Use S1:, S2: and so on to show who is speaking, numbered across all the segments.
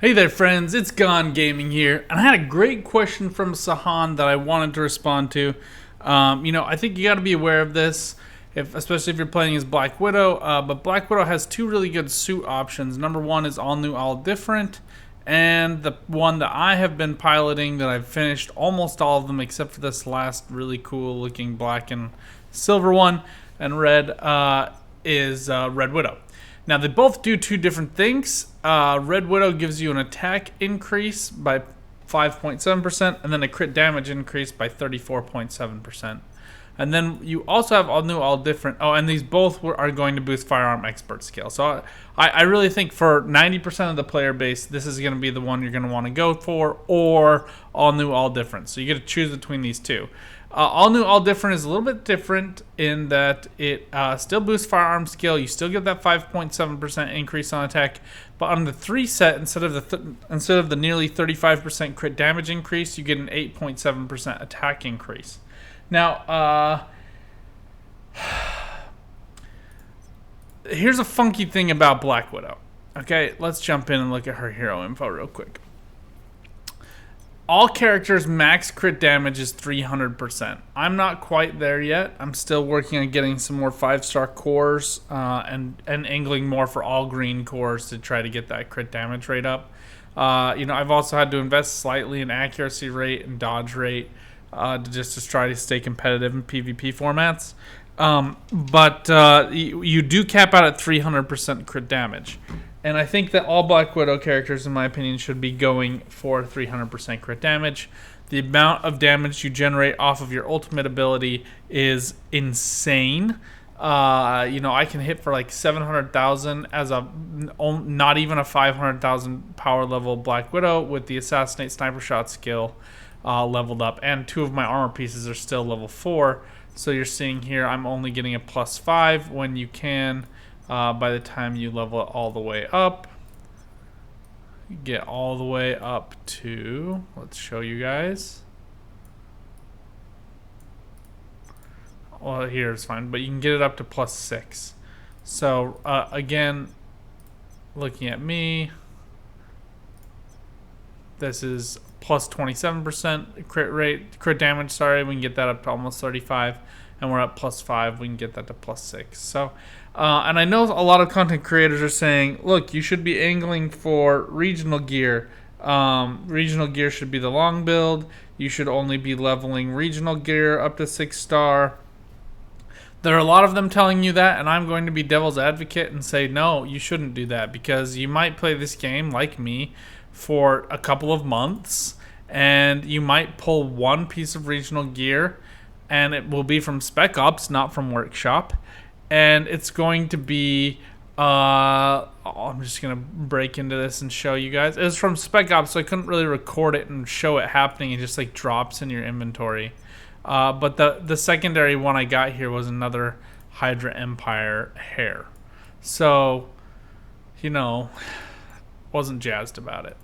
S1: Hey there, friends. It's Gone Gaming here, and I had a great question from Sahan that I wanted to respond to. I think you got to be aware of this, especially if you're playing as Black Widow. But Black Widow has two really good suit options. Number one is all new, all different, and the one that I have been piloting that I've finished almost all of them except for this last really cool looking black and silver one and red is Red Widow. Now, they both do two different things. Red Widow gives you an attack increase by 5.7%, and then a crit damage increase by 34.7%. And then you also have all new, all different. Oh, and these both are going to boost firearm expert skill. So I really think for 90% of the player base, this is going to be the one you're going to want to go for, or all new, all different. So you get to choose between these two. All new, all different is a little bit different in that it still boosts firearm skill. You still get that 5.7% increase on attack, but on the 3 set, instead of the nearly 35% crit damage increase, you get an 8.7% attack increase. Now, here's a funky thing about Black Widow. Okay, let's jump in and look at her hero info real quick. All characters' max crit damage is 300%. I'm not quite there yet. I'm still working on getting some more 5-star cores and angling more for all green cores to try to get that crit damage rate up. I've also had to invest slightly in accuracy rate and dodge rate to try to stay competitive in PvP formats. But you do cap out at 300% crit damage. And I think that all Black Widow characters, in my opinion, should be going for 300% crit damage. The amount of damage you generate off of your ultimate ability is insane. I can hit for like 700,000 as not even a 500,000 power level Black Widow with the Assassinate Sniper Shot skill leveled up. And 2 of my armor pieces are still level 4. So you're seeing here I'm only getting a +5 when you can... by the time you level it all the way up, you get all the way up to, let's show you guys. Well, here's fine, but you can get it up to +6. So, again, looking at me, this is +27% crit damage, sorry, we can get that up to almost 35. And we're at +5, we can get that to +6. So, and I know a lot of content creators are saying, look, you should be angling for regional gear. Regional gear should be the long build. You should only be leveling regional gear up to 6-star. There are a lot of them telling you that, and I'm going to be devil's advocate and say, no, you shouldn't do that, because you might play this game, like me, for a couple of months, and you might pull one piece of regional gear, and it will be from Spec Ops, not from Workshop. And it's going to be... I'm just going to break into this and show you guys. It was from Spec Ops, so I couldn't really record it and show it happening. It just like drops in your inventory. But the secondary one I got here was another Hydra Empire hair. So, wasn't jazzed about it.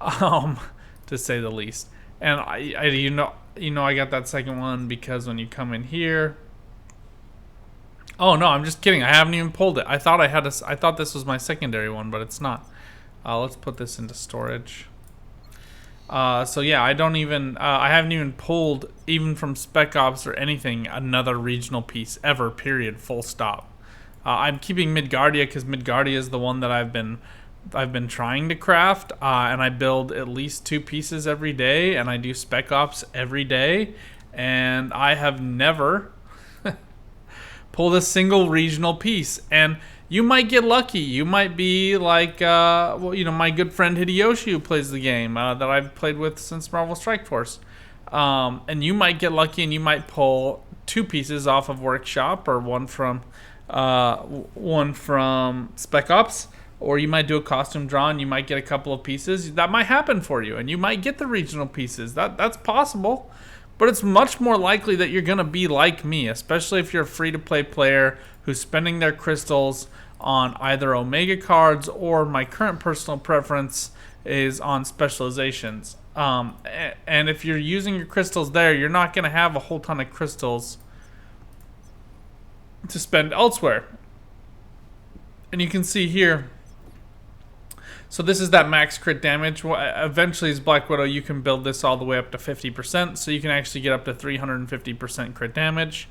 S1: To say the least. And I got that second one because when you come in here... Oh no, I'm just kidding. I haven't even pulled it. I thought this was my secondary one, but it's not. Let's put this into storage. So yeah, I haven't even pulled, even from Spec Ops or anything, another regional piece ever. Period. Full stop. I'm keeping Midgardia because Midgardia is the one that I've been trying to craft, and I build at least 2 pieces every day, and I do Spec Ops every day, and I have never pulled a single regional piece. And you might get lucky. You might be like, my good friend Hideyoshi, who plays the game, that I've played with since Marvel Strike Force. And you might get lucky and you might pull 2 pieces off of Workshop, or one from Spec Ops. Or you might do a costume draw and you might get a couple of pieces. That might happen for you, and you might get the regional pieces. That's possible. But it's much more likely that you're going to be like me, especially if you're a free-to-play player who's spending their crystals on either Omega cards, or my current personal preference is on specializations. And if you're using your crystals there, you're not going to have a whole ton of crystals to spend elsewhere. And you can see here, So this is that max crit damage. Eventually, as Black Widow, you can build this all the way up to 50%, so you can actually get up to 350% crit damage.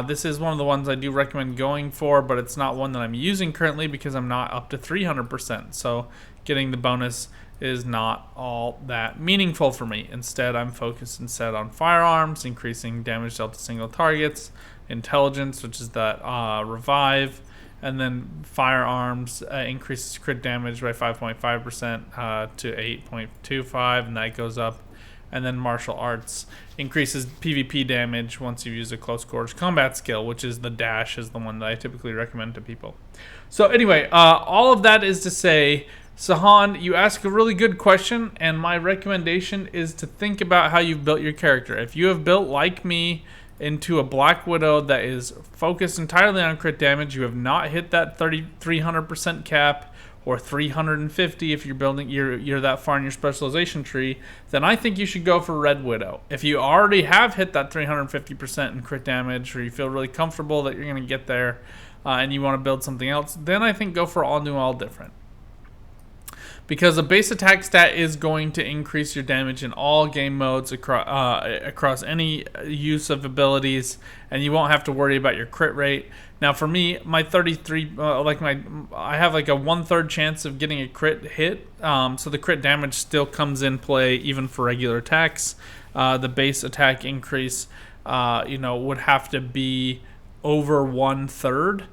S1: This is one of the ones I do recommend going for, but it's not one that I'm using currently because I'm not up to 300%. So getting the bonus is not all that meaningful for me. Instead, I'm focused on firearms, increasing damage dealt to single targets, intelligence, which is that revive, and then firearms increases crit damage by 5.5% to 8.25, and that goes up. And then martial arts increases PvP damage once you use a close quarters combat skill, which is the dash, is the one that I typically recommend to people. So anyway, all of that is to say, Sahan, you ask a really good question, and my recommendation is to think about how you've built your character. If you have built, like me, into a Black Widow that is focused entirely on crit damage, you have not hit that 300% cap, or 350 if you're building, you're that far in your specialization tree, then I think you should go for Red Widow. If you already have hit that 350% in crit damage, or you feel really comfortable that you're going to get there, and you want to build something else, then I think go for All New, All Different. Because a base attack stat is going to increase your damage in all game modes across any use of abilities, and you won't have to worry about your crit rate. Now, for me, my 33, I have like a 1/3 chance of getting a crit hit, so the crit damage still comes in play even for regular attacks. The base attack increase, would have to be over 1/3.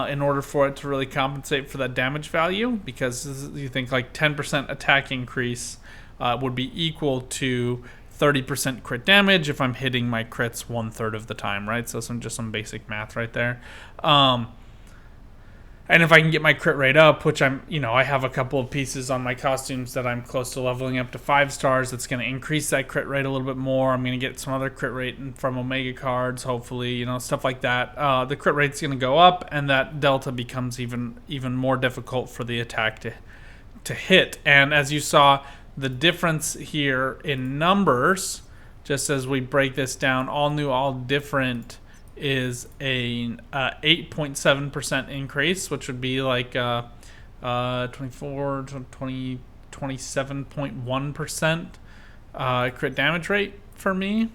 S1: In order for it to really compensate for that damage value, because you think like 10% attack increase would be equal to 30% crit damage if I'm hitting my crits 1/3 of the time, right? So some basic math right there. And if I can get my crit rate up, which I have a couple of pieces on my costumes that I'm close to leveling up to 5 stars, that's going to increase that crit rate a little bit more. I'm going to get some other crit rate from Omega cards, hopefully, stuff like that. The crit rate's going to go up, and that delta becomes even more difficult for the attack to hit. And as you saw, the difference here in numbers, just as we break this down, All New, All Different is a 8.7% increase, which would be like 27.1% crit damage rate for me.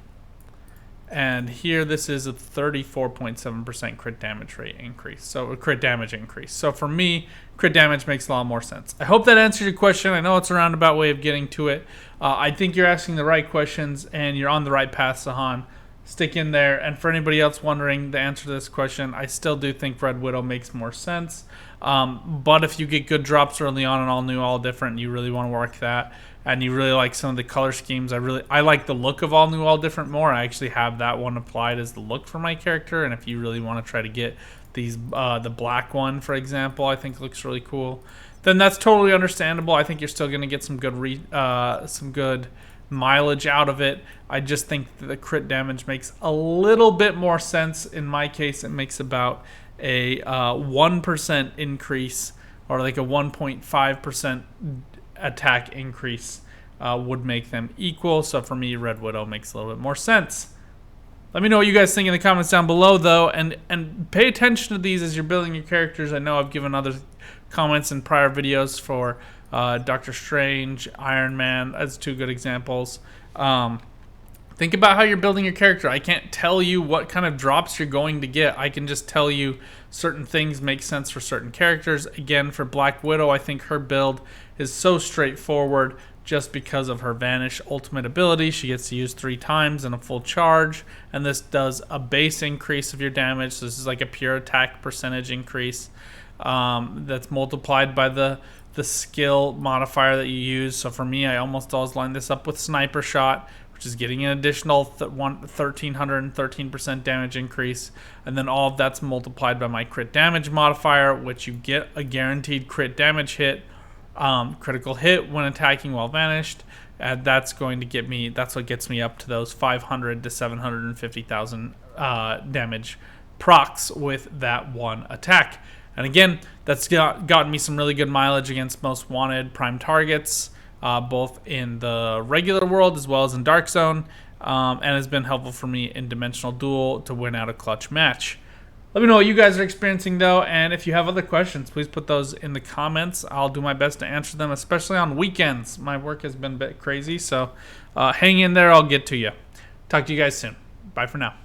S1: And here this is a 34.7% crit damage rate increase. So a crit damage increase. So for me, crit damage makes a lot more sense. I hope that answered your question. I know it's a roundabout way of getting to it. I think you're asking the right questions and you're on the right path, Sahan. Stick in there. And for anybody else wondering the answer to this question, I still do think Red Widow makes more sense. But if you get good drops early on and All New, All Different, you really want to work that, and you really like some of the color schemes, I like the look of All New, All Different more. I actually have that one applied as the look for my character. And if you really want to try to get these, the black one, for example, I think looks really cool, then that's totally understandable. I think you're still going to get some good mileage out of it. I just think that the crit damage makes a little bit more sense. In my case, it makes about a 1% increase, or like a 1.5% attack increase would make them equal. So for me, Red Widow makes a little bit more sense. Let me know what you guys think in the comments down below, though, and pay attention to these as you're building your characters. I know I've given other comments in prior videos for Doctor Strange, Iron Man as two good examples. Think about how you're building your character. I can't tell you what kind of drops you're going to get. I can just tell you certain things make sense for certain characters. Again, for Black Widow, I think her build is so straightforward just because of her Vanish ultimate ability. She gets to use 3 times in a full charge, and this does a base increase of your damage. So this is like a pure attack percentage increase that's multiplied by the skill modifier that you use. So for me, I almost always line this up with Sniper Shot, which is getting an additional 1,313% damage increase. And then all of that's multiplied by my crit damage modifier, which you get a guaranteed crit damage hit, critical hit when attacking while vanished. And that's going to get me, that's what gets me up to those 500 to 750,000 damage procs with that one attack. And again, that's gotten me some really good mileage against most wanted prime targets, both in the regular world as well as in Dark Zone, and has been helpful for me in Dimensional Duel to win out a clutch match. Let me know what you guys are experiencing, though, and if you have other questions, please put those in the comments. I'll do my best to answer them, especially on weekends. My work has been a bit crazy, so hang in there. I'll get to you. Talk to you guys soon. Bye for now.